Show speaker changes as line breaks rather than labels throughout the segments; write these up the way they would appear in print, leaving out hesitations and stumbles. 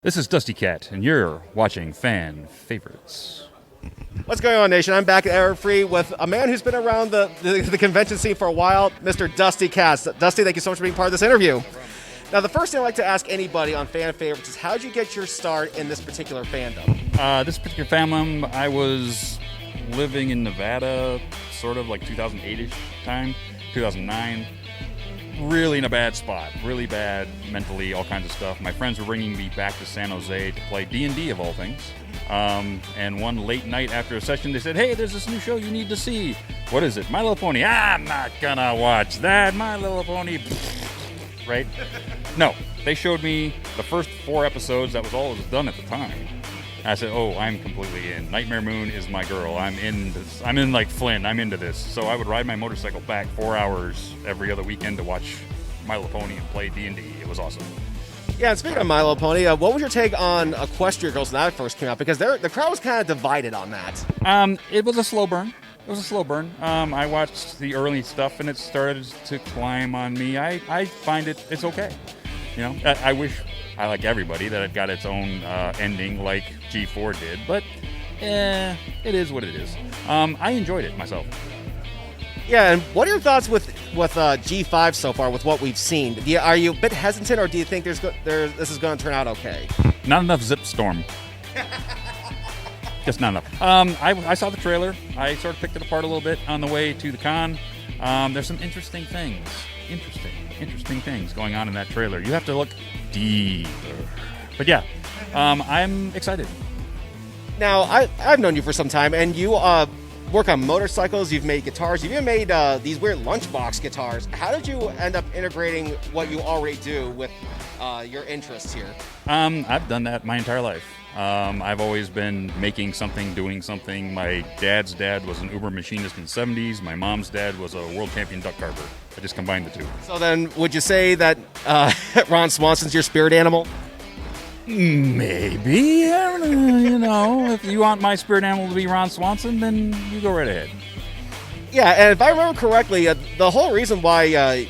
This is DustyKatt, and you're watching Fan Favorites.
What's going on, Nation? I'm back at Error Free with a man who's been around the convention scene for a while, Mr. DustyKatt. Dusty, thank you so much for being part of this interview. Now, the first thing I'd like to ask anybody on Fan Favorites is, how did you get your start in this particular fandom?
This particular fandom, I was living in Nevada, sort of like 2008-ish time, 2009. Really in a bad spot, really bad mentally, all kinds of stuff. My friends were bringing me back to San Jose to play D&D of all things. And one late night after a session, they said, "Hey, there's this new show you need to see." "What is it?" "My Little Pony." "I'm not gonna watch that. My Little Pony." Right? No, they showed me the first 4 episodes. That was all that was done at the time. I said, "Oh, I'm completely in. Nightmare Moon is my girl. I'm in this. I'm in like Flynn. I'm into this." So I would ride my motorcycle back 4 hours every other weekend to watch My Little Pony and play D&D. It was awesome.
Yeah, and speaking of My Little Pony, what was your take on Equestria Girls when that first came out? Because the crowd was kind of divided on that.
It was a slow burn. I watched the early stuff and it started to climb on me. I find it's okay. You know, I wish, I like everybody, that it got its own ending like G4 did, but it is what it is. I enjoyed it myself.
Yeah, and what are your thoughts with G5 so far, with what we've seen? Are you a bit hesitant, or do you think this is going to turn out okay?
Not enough Zip Storm. Just not enough. I saw the trailer. I sort of picked it apart a little bit on the way to the con. There's some interesting things. Interesting things going on in that trailer. You have to look deeper. But yeah, I'm excited.
Now, I've known you for some time, and you work on motorcycles, you've made guitars, you've even made these weird lunchbox guitars. How did you end up integrating what you already do with your interests here?
I've done that my entire life. I've always been making something, doing something. My dad's dad was an Uber machinist in the 70s. My mom's dad was a world champion duck carver. I just combined the two.
So then, would you say that Ron Swanson's your spirit animal?
Maybe. You know, if you want my spirit animal to be Ron Swanson, then you go right ahead.
Yeah, and if I remember correctly, the whole reason why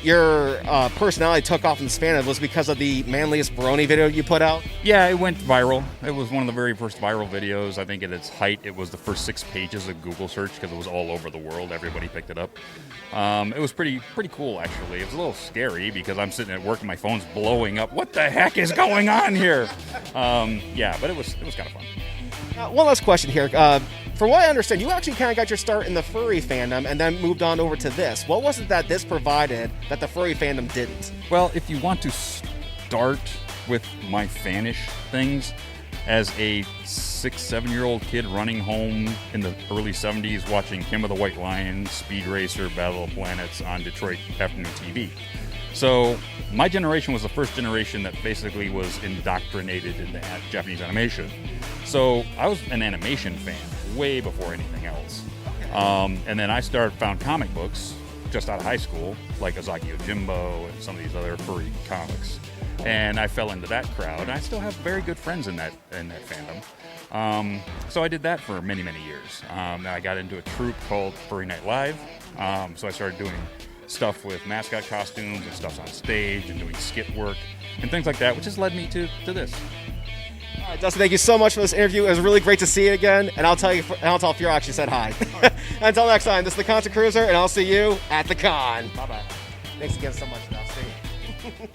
your personality took off in this fandom was because of the Manliest Brony video you put out?
Yeah, it went viral. It was one of the very first viral videos. I think at its height, it was the first 6 pages of Google search because it was all over the world. Everybody picked it up. It was pretty cool, actually. It was a little scary because I'm sitting at work and my phone's blowing up. What the heck is going on here? Yeah, but it was kind of fun.
One last question here. From what I understand, you actually kind of got your start in the furry fandom and then moved on over to this. What was it that this provided that the furry fandom didn't?
Well, if you want to start with my fanish things, as a 6-7-year-old kid running home in the early 70s watching Kim of the White Lion, Speed Racer, Battle of Planets on Detroit afternoon TV. So my generation was the first generation that basically was indoctrinated into Japanese animation. So I was an animation fan way before anything else. And then I found comic books just out of high school, like Ozaki Yojimbo and some of these other furry comics. And I fell into that crowd. I still have very good friends in that fandom. So I did that for many, many years. I got into a troupe called Furry Night Live. So I started doing stuff with mascot costumes and stuff on stage and doing skit work and things like that, which has led me to this.
All right, Dustin, thank you so much for this interview. It was really great to see you again, and I'll tell if you actually said hi. Until next time, this is the Cruizer, and I'll see you at the con.
Bye-bye.
Thanks again so much, Dusty.